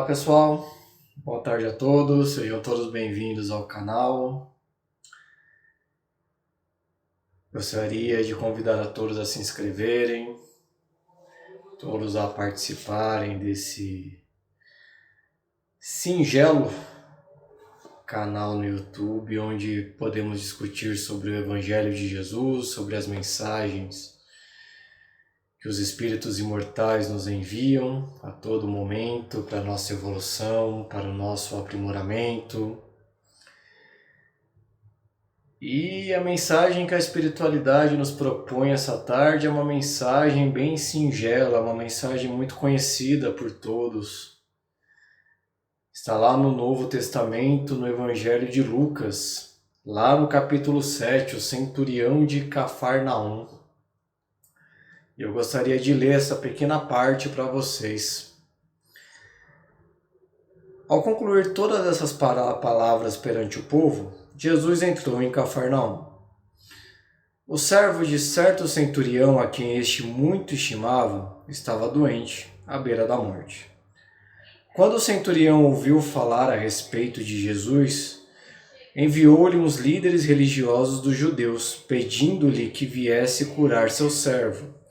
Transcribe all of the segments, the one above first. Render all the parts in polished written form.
Olá pessoal, boa tarde a todos, sejam todos bem-vindos ao canal. Gostaria de convidar a todos a se inscreverem, todos a participarem desse singelo canal no YouTube, onde podemos discutir sobre o Evangelho de Jesus, sobre as mensagens que os Espíritos imortais nos enviam a todo momento para a nossa evolução, para o nosso aprimoramento. E a mensagem que a espiritualidade nos propõe essa tarde é uma mensagem bem singela, uma mensagem muito conhecida por todos. Está lá no Novo Testamento, no Evangelho de Lucas, lá no capítulo 7, o centurião de Cafarnaum. Eu gostaria de ler essa pequena parte para vocês. Ao concluir todas essas palavras perante o povo, Jesus entrou em Cafarnaum. O servo de certo centurião, a quem este muito estimava, estava doente, à beira da morte. Quando o centurião ouviu falar a respeito de Jesus, enviou-lhe uns líderes religiosos dos judeus, pedindo-lhe que viesse curar seu servo.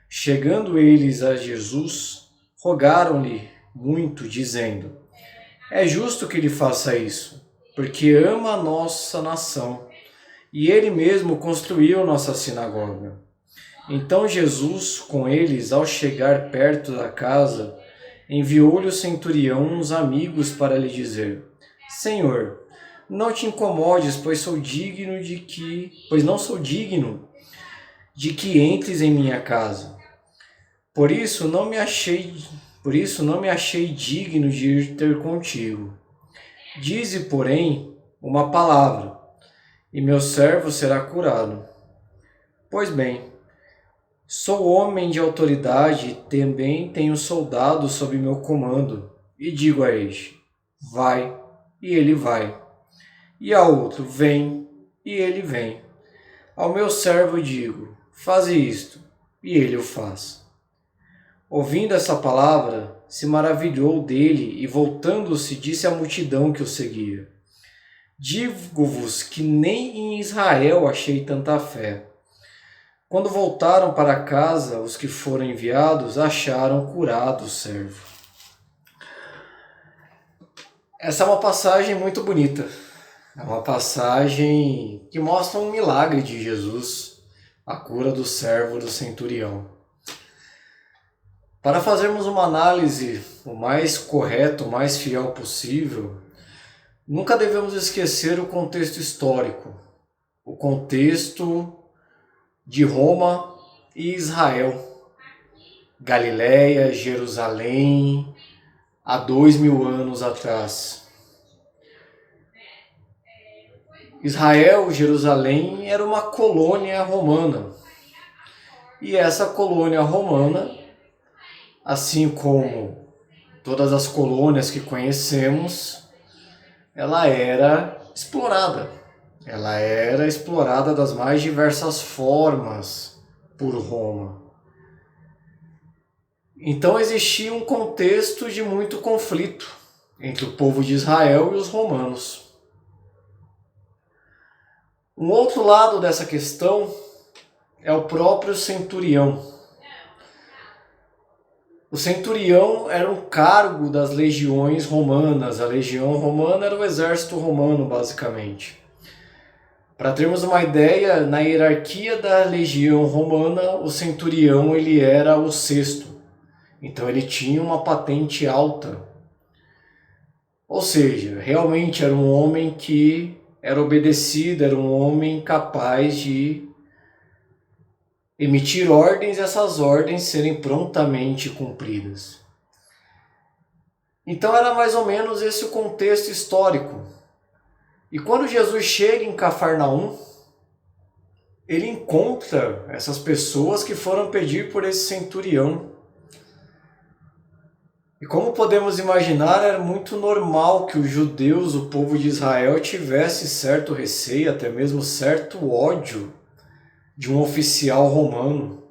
Chegando eles a Jesus, rogaram-lhe muito, dizendo: É justo que ele faça isso, porque ama a nossa nação, e ele mesmo construiu nossa sinagoga. Então Jesus, com eles, ao chegar perto da casa, enviou-lhe o centurião uns amigos para lhe dizer: Senhor, não te incomodes, pois não sou digno de que entres em minha casa. Por isso não me achei digno de ir ter contigo. Dize, porém, uma palavra, e meu servo será curado. Pois bem, sou homem de autoridade e também tenho soldados sob meu comando, e digo a este: vai, e ele vai. E ao outro: vem, e ele vem. Ao meu servo digo: faze isto, e ele o faz. Ouvindo essa palavra, se maravilhou dele e, voltando-se, disse à multidão que o seguia: Digo-vos que nem em Israel achei tanta fé. Quando voltaram para casa, os que foram enviados acharam curado o servo. Essa é uma passagem muito bonita. É uma passagem que mostra um milagre de Jesus, a cura do servo do centurião. Para fazermos uma análise o mais correta, o mais fiel possível, nunca devemos esquecer o contexto histórico, o contexto de Roma e Israel, Galiléia, Jerusalém, há 2000 anos atrás. Israel, Jerusalém, era uma colônia romana. E essa colônia romana, assim como todas as colônias que conhecemos, ela era explorada. Ela era explorada das mais diversas formas por Roma. Então existia um contexto de muito conflito entre o povo de Israel e os romanos. Um outro lado dessa questão é o próprio centurião. O centurião era um cargo das legiões romanas. A legião romana era o exército romano, basicamente. Para termos uma ideia, na hierarquia da legião romana, o centurião ele era o sexto. Então ele tinha uma patente alta. Ou seja, realmente era um homem que era obedecido, era um homem capaz de emitir ordens e essas ordens serem prontamente cumpridas. Então era mais ou menos esse o contexto histórico. E quando Jesus chega em Cafarnaum, ele encontra essas pessoas que foram pedir por esse centurião. E como podemos imaginar, era muito normal que os judeus, o povo de Israel, tivesse certo receio, até mesmo certo ódio de um oficial romano.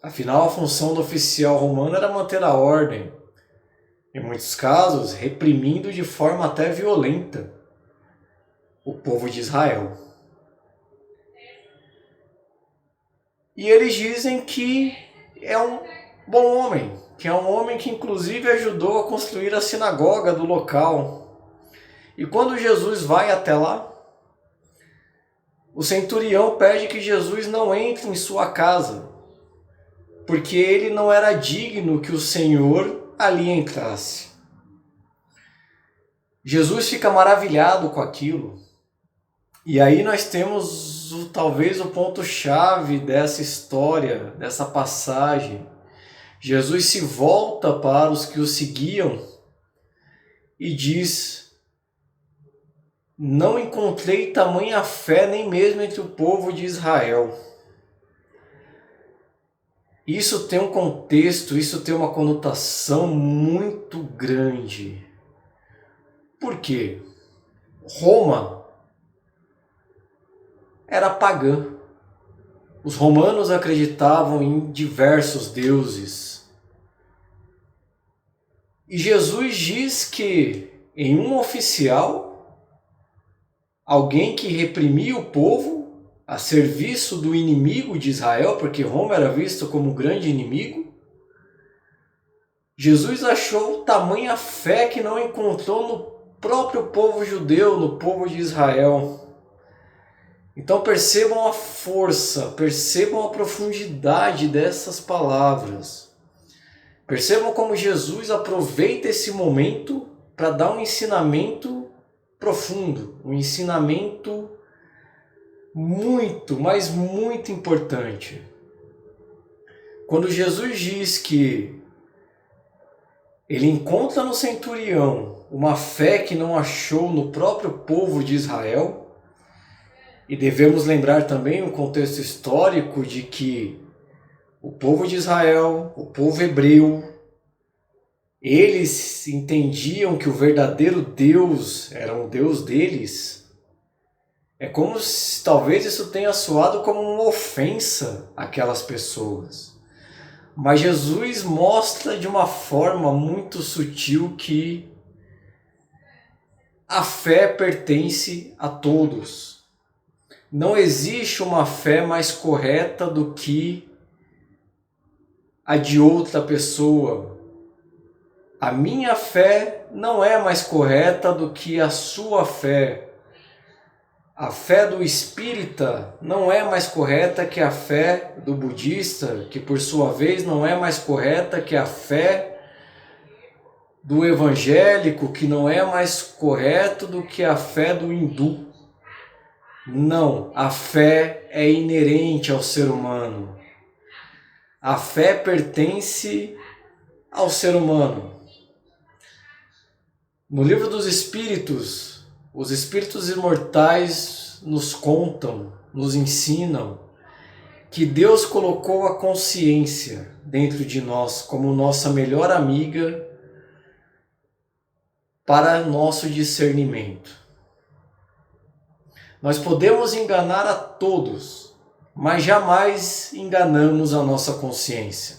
Afinal, a função do oficial romano era manter a ordem. em muitos casos reprimindo de forma até violenta o povo de Israel. E eles dizem que é um bom homem, que é um homem que inclusive ajudou a construir a sinagoga do local. E quando Jesus vai até lá, o centurião pede que Jesus não entre em sua casa, porque ele não era digno que o Senhor ali entrasse. Jesus fica maravilhado com aquilo. E aí nós temos talvez o ponto-chave dessa história, dessa passagem. Jesus se volta para os que o seguiam e diz: não encontrei tamanha fé nem mesmo entre o povo de Israel. Isso tem um contexto, isso tem uma conotação muito grande. Por quê? Roma era pagã. Os romanos acreditavam em diversos deuses. E Jesus diz que em um oficial, alguém que reprimia o povo a serviço do inimigo de Israel, porque Roma era visto como um grande inimigo, Jesus achou tamanha fé que não encontrou no próprio povo judeu, no povo de Israel. Então percebam a força, percebam a profundidade dessas palavras. Percebam como Jesus aproveita esse momento para dar um ensinamento profundo, um ensinamento muito, mas muito importante. Quando Jesus diz que ele encontra no centurião uma fé que não achou no próprio povo de Israel, e devemos lembrar também o contexto histórico de que o povo de Israel, o povo hebreu, eles entendiam que o verdadeiro Deus era o Deus deles. É como se talvez isso tenha soado como uma ofensa àquelas pessoas. Mas Jesus mostra de uma forma muito sutil que a fé pertence a todos. Não existe uma fé mais correta do que a de outra pessoa. A minha fé não é mais correta do que a sua fé. A fé do espírita não é mais correta que a fé do budista, que por sua vez não é mais correta que a fé do evangélico, que não é mais correto do que a fé do hindu. Não, a fé é inerente ao ser humano. A fé pertence ao ser humano. No livro dos Espíritos, os espíritos imortais nos contam, nos ensinam que Deus colocou a consciência dentro de nós como nossa melhor amiga para nosso discernimento. Nós podemos enganar a todos, mas jamais enganamos a nossa consciência.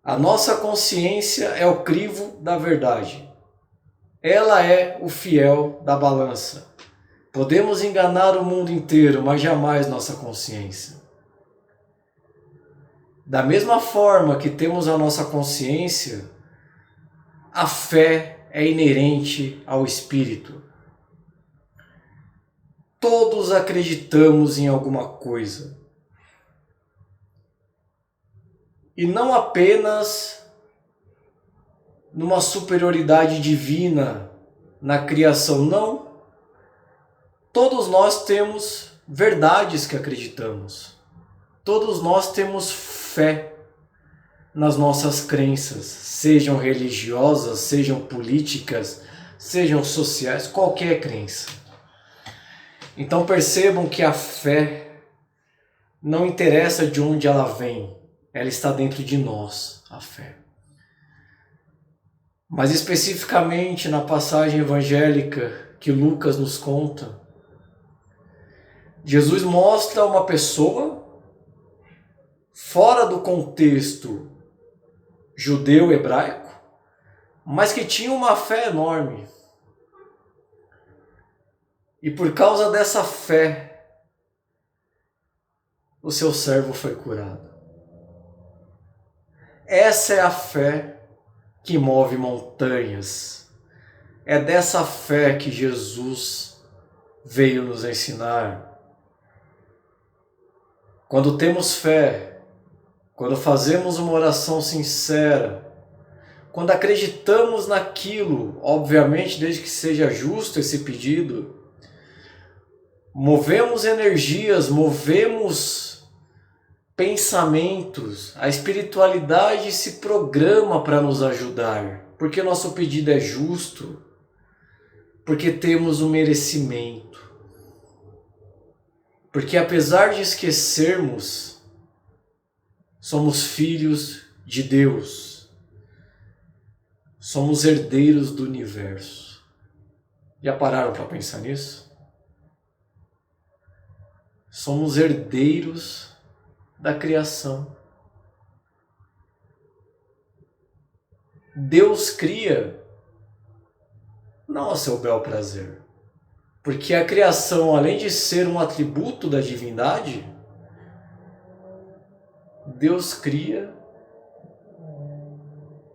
A nossa consciência é o crivo da verdade. Ela é o fiel da balança. Podemos enganar o mundo inteiro, mas jamais nossa consciência. Da mesma forma que temos a nossa consciência, a fé é inerente ao espírito. Todos acreditamos em alguma coisa. E não apenas numa superioridade divina na criação, não. Todos nós temos verdades que acreditamos. Todos nós temos fé nas nossas crenças, sejam religiosas, sejam políticas, sejam sociais, qualquer crença. Então percebam que a fé não interessa de onde ela vem, ela está dentro de nós, a fé. Mas especificamente na passagem evangélica que Lucas nos conta, Jesus mostra uma pessoa fora do contexto judeu-hebraico, mas que tinha uma fé enorme. E por causa dessa fé, o seu servo foi curado. Essa é a fé que move montanhas. É dessa fé que Jesus veio nos ensinar. Quando temos fé, quando fazemos uma oração sincera, quando acreditamos naquilo, obviamente desde que seja justo esse pedido, movemos energias, movemos pensamentos, a espiritualidade se programa para nos ajudar, porque nosso pedido é justo, porque temos o merecimento. Porque apesar de esquecermos, somos filhos de Deus. Somos herdeiros do universo. Já pararam para pensar nisso? Somos herdeiros da criação. Deus cria não a seu bel prazer. Porque a criação, além de ser um atributo da divindade, Deus cria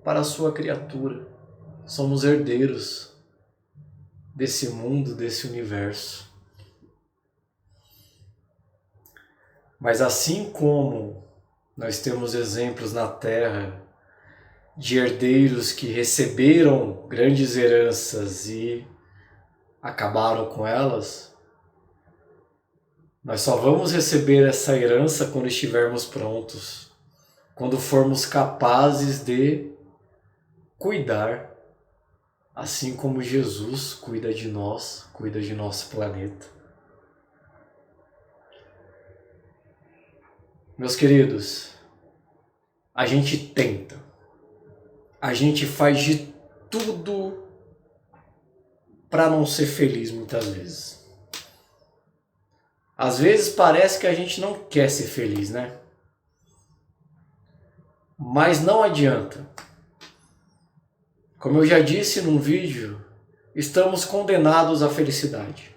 para a sua criatura. Somos herdeiros desse mundo, desse universo. Mas assim como nós temos exemplos na Terra de herdeiros que receberam grandes heranças e acabaram com elas, nós só vamos receber essa herança quando estivermos prontos, quando formos capazes de cuidar, assim como Jesus cuida de nós, cuida de nosso planeta. Meus queridos, a gente tenta, a gente faz de tudo para não ser feliz muitas vezes. Às vezes parece que a gente não quer ser feliz, né? Mas não adianta. Como eu já disse num vídeo, estamos condenados à felicidade.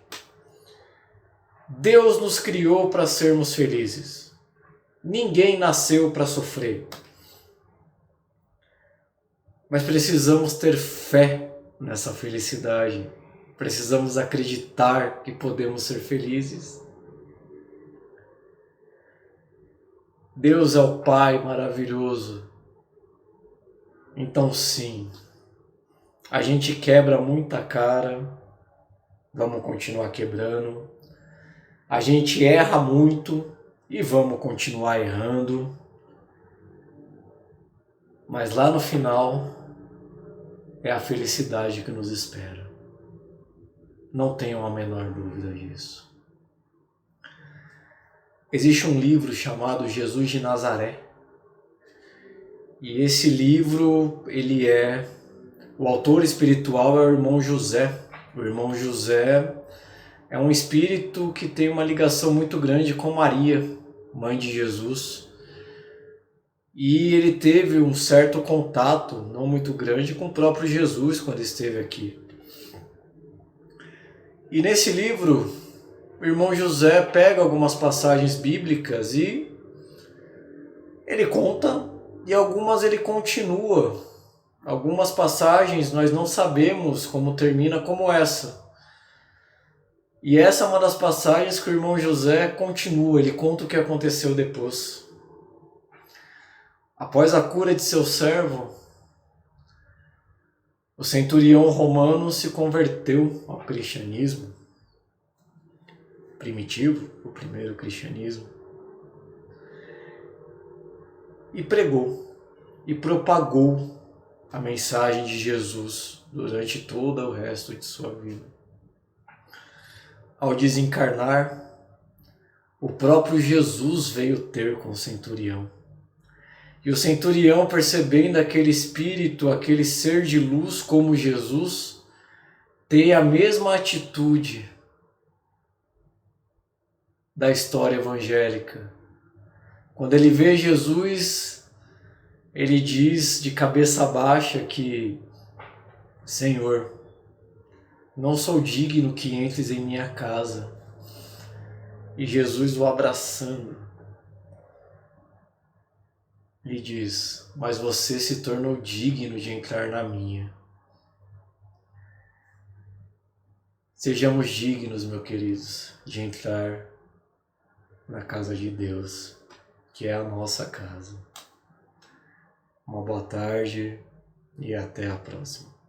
Deus nos criou para sermos felizes. Ninguém nasceu para sofrer. Mas precisamos ter fé nessa felicidade. Precisamos acreditar que podemos ser felizes. Deus é o Pai maravilhoso. Então sim, a gente quebra muita cara, vamos continuar quebrando. A gente erra muito e vamos continuar errando. Mas lá no final é a felicidade que nos espera. Não tenham a menor dúvida disso. Existe um livro chamado Jesus de Nazaré. E esse livro, o autor espiritual é o irmão José. O irmão José é um espírito que tem uma ligação muito grande com Maria, mãe de Jesus. E ele teve um certo contato, não muito grande, com o próprio Jesus quando esteve aqui. E nesse livro, o irmão José pega algumas passagens bíblicas e ele conta, e algumas ele continua. Algumas passagens nós não sabemos como termina, como essa. E essa é uma das passagens que o irmão José continua, ele conta o que aconteceu depois. Após a cura de seu servo, o centurião romano se converteu ao cristianismo primitivo, o primeiro cristianismo, e pregou e propagou a mensagem de Jesus durante todo o resto de sua vida. Ao desencarnar, o próprio Jesus veio ter com o centurião. E o centurião, percebendo aquele espírito, aquele ser de luz como Jesus, tem a mesma atitude da história evangélica. Quando ele vê Jesus, ele diz de cabeça baixa que Senhor, não sou digno que entres em minha casa. E Jesus, o abraçando, lhe diz: mas você se tornou digno de entrar na minha. Sejamos dignos, meus queridos, de entrar na casa de Deus, que é a nossa casa. Uma boa tarde e até a próxima.